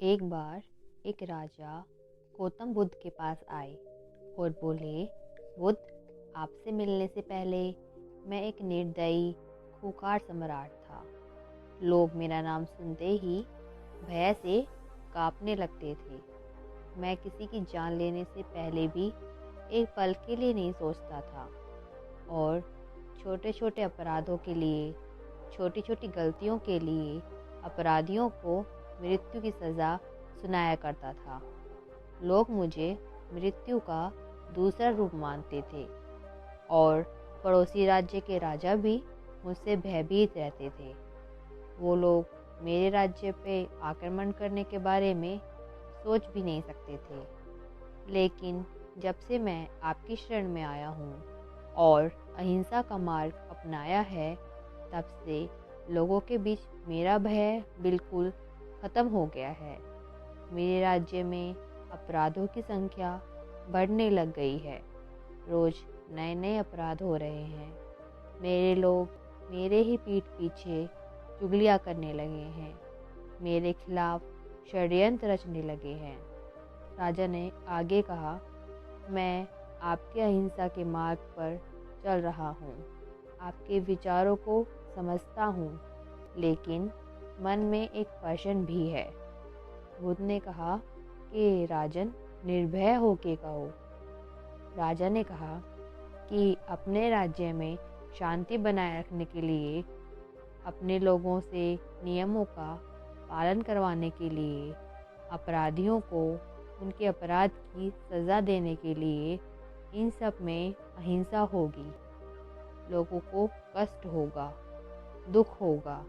एक बार एक राजा गौतम बुद्ध के पास आए और बोले, बुद्ध, आपसे मिलने से पहले मैं एक निर्दयी खूंखार सम्राट था। लोग मेरा नाम सुनते ही भय से कांपने लगते थे। मैं किसी की जान लेने से पहले भी एक पल के लिए नहीं सोचता था और छोटे छोटे अपराधों के लिए, छोटी छोटी गलतियों के लिए अपराधियों को मृत्यु की सज़ा सुनाया करता था। लोग मुझे मृत्यु का दूसरा रूप मानते थे और पड़ोसी राज्य के राजा भी मुझसे भयभीत रहते थे। वो लोग मेरे राज्य पे आक्रमण करने के बारे में सोच भी नहीं सकते थे। लेकिन जब से मैं आपकी शरण में आया हूँ और अहिंसा का मार्ग अपनाया है, तब से लोगों के बीच मेरा भय बिल्कुल खत्म हो गया है। मेरे राज्य में अपराधों की संख्या बढ़ने लग गई है। रोज नए नए अपराध हो रहे हैं। मेरे लोग मेरे ही पीठ पीछे चुगलियाँ करने लगे हैं। मेरे खिलाफ षड्यंत्र रचने लगे हैं। राजा ने आगे कहा, मैं आपके अहिंसा के मार्ग पर चल रहा हूँ, आपके विचारों को समझता हूँ, लेकिन मन में एक प्रश्न भी है। बुद्ध ने कहा कि राजन, निर्भय होके कहो। राजा ने कहा कि अपने राज्य में शांति बनाए रखने के लिए, अपने लोगों से नियमों का पालन करवाने के लिए, अपराधियों को उनके अपराध की सज़ा देने के लिए इन सब में अहिंसा होगी। लोगों को कष्ट होगा, दुख होगा,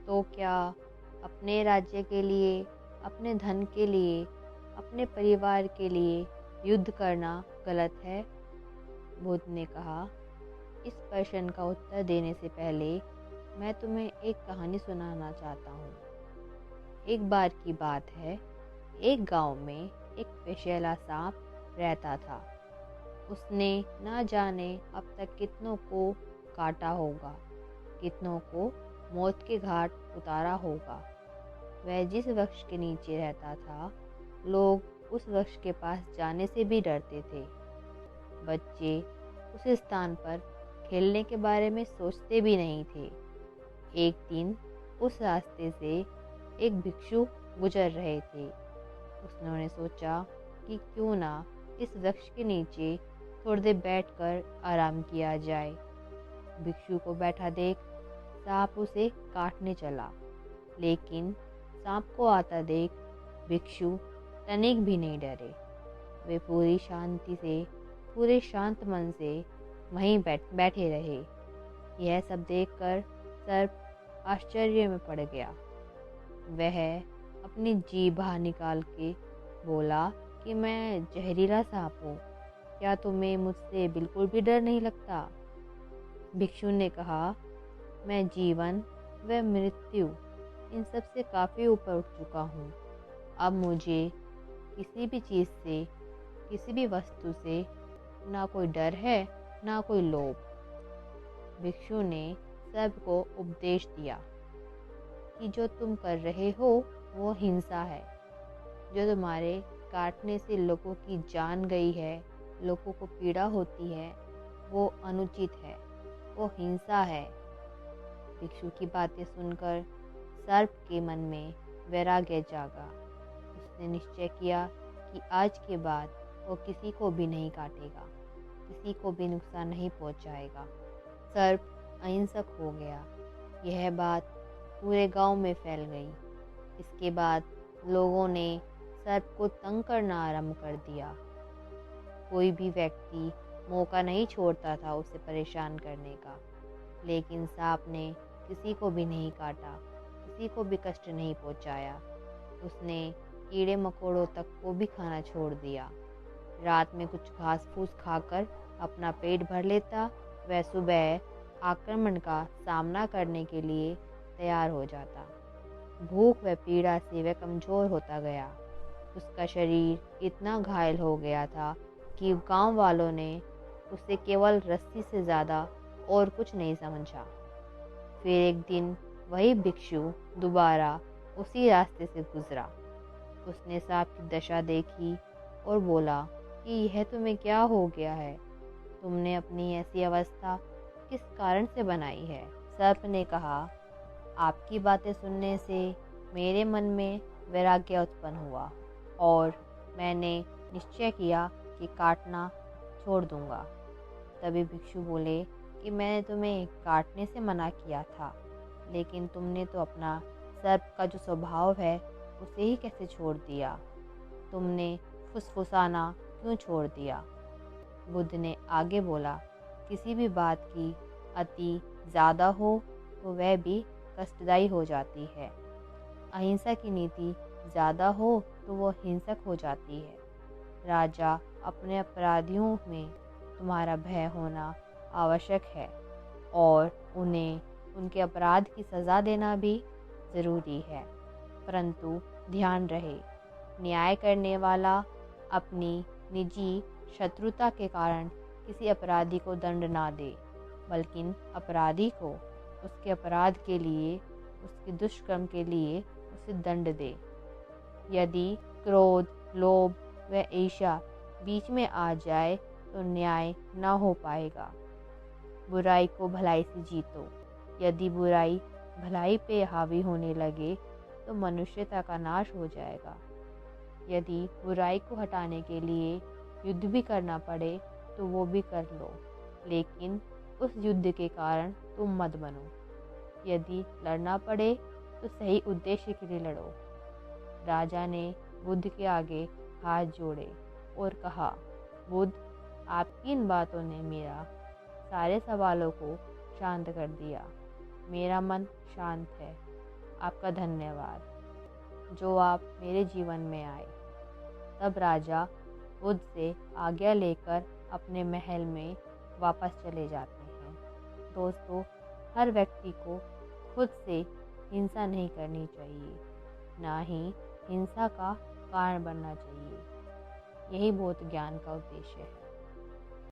तो क्या अपने राज्य के लिए, अपने धन के लिए, अपने परिवार के लिए युद्ध करना गलत है? बुद्ध ने कहा, इस प्रश्न का उत्तर देने से पहले मैं तुम्हें एक कहानी सुनाना चाहता हूँ। एक बार की बात है, एक गांव में एक विषैला सांप रहता था। उसने ना जाने अब तक कितनों को काटा होगा, कितनों को मौत के घाट उतारा होगा। वह जिस वृक्ष के नीचे रहता था, लोग उस वृक्ष के पास जाने से भी डरते थे। बच्चे उस स्थान पर खेलने के बारे में सोचते भी नहीं थे। एक दिन उस रास्ते से एक भिक्षु गुजर रहे थे। उन्होंने सोचा कि क्यों ना इस वृक्ष के नीचे थोड़ी देर बैठकर आराम किया जाए। भिक्षु को बैठा देख सांप उसे काटने चला, लेकिन सांप को आता देख भिक्षु तनिक भी नहीं डरे। वे पूरी शांति से, पूरे शांत मन से वहीं बैठे रहे। यह सब देखकर सर्प आश्चर्य में पड़ गया। वह अपनी जीभ बाहर निकाल के बोला कि मैं जहरीला सांप हूँ, क्या तुम्हें मुझसे बिल्कुल भी डर नहीं लगता? भिक्षु ने कहा, मैं जीवन व मृत्यु इन सब से काफ़ी ऊपर उठ चुका हूँ। अब मुझे किसी भी चीज़ से, किसी भी वस्तु से ना कोई डर है, ना कोई लोभ। भिक्षु ने सबको उपदेश दिया कि जो तुम कर रहे हो वो हिंसा है। जो तुम्हारे काटने से लोगों की जान गई है, लोगों को पीड़ा होती है, वो अनुचित है, वो हिंसा है। भिक्षु की बातें सुनकर सर्प के मन में वैराग्य जागा। उसने निश्चय किया कि आज के बाद वो किसी को भी नहीं काटेगा, किसी को भी नुकसान नहीं पहुंचाएगा। सर्प अहिंसक हो गया। यह बात पूरे गांव में फैल गई। इसके बाद लोगों ने सर्प को तंग करना आरंभ कर दिया। कोई भी व्यक्ति मौका नहीं छोड़ता था उसे परेशान करने का। लेकिन सांप ने किसी को भी नहीं काटा, किसी को भी कष्ट नहीं पहुंचाया। उसने कीड़े मकोड़ों तक को भी खाना छोड़ दिया। रात में कुछ घास फूस खाकर अपना पेट भर लेता। वह सुबह आक्रमण का सामना करने के लिए तैयार हो जाता। भूख व पीड़ा से वह कमज़ोर होता गया। उसका शरीर इतना घायल हो गया था कि गांव वालों ने उसे केवल रस्सी से ज़्यादा और कुछ नहीं समझा। फिर एक दिन वही भिक्षु दोबारा उसी रास्ते से गुजरा। उसने सांप की दशा देखी और बोला कि यह तुम्हें क्या हो गया है, तुमने अपनी ऐसी अवस्था किस कारण से बनाई है। सर्प ने कहा, आपकी बातें सुनने से मेरे मन में वैराग्य उत्पन्न हुआ और मैंने निश्चय किया कि काटना छोड़ दूंगा। तभी भिक्षु बोले कि मैंने तुम्हें काटने से मना किया था, लेकिन तुमने तो अपना सर्प का जो स्वभाव है उसे ही कैसे छोड़ दिया, तुमने फुसफुसाना क्यों छोड़ दिया। बुद्ध ने आगे बोला, किसी भी बात की अति ज़्यादा हो तो वह भी कष्टदायी हो जाती है। अहिंसा की नीति ज़्यादा हो तो वह हिंसक हो जाती है। राजा, अपने अपराधियों में तुम्हारा भय होना आवश्यक है और उन्हें उनके अपराध की सज़ा देना भी ज़रूरी है, परंतु ध्यान रहे, न्याय करने वाला अपनी निजी शत्रुता के कारण किसी अपराधी को दंड ना दे, बल्कि अपराधी को उसके अपराध के लिए, उसके दुष्कर्म के लिए उसे दंड दे। यदि क्रोध, लोभ व ईर्ष्या बीच में आ जाए तो न्याय न हो पाएगा। बुराई को भलाई से जीतो। यदि बुराई भलाई पे हावी होने लगे तो मनुष्यता का नाश हो जाएगा। यदि बुराई को हटाने के लिए युद्ध भी करना पड़े तो वो भी कर लो, लेकिन उस युद्ध के कारण तुम मत बनो। यदि लड़ना पड़े तो सही उद्देश्य के लिए लड़ो। राजा ने बुद्ध के आगे हाथ जोड़े और कहा, बुद्ध, आपकी इन बातों ने मेरा सारे सवालों को शांत कर दिया। मेरा मन शांत है। आपका धन्यवाद जो आप मेरे जीवन में आए। तब राजा बुद्ध से आज्ञा लेकर अपने महल में वापस चले जाते हैं। दोस्तों, हर व्यक्ति को खुद से हिंसा नहीं करनी चाहिए, ना ही हिंसा का कारण बनना चाहिए। यही बौद्ध ज्ञान का उद्देश्य है।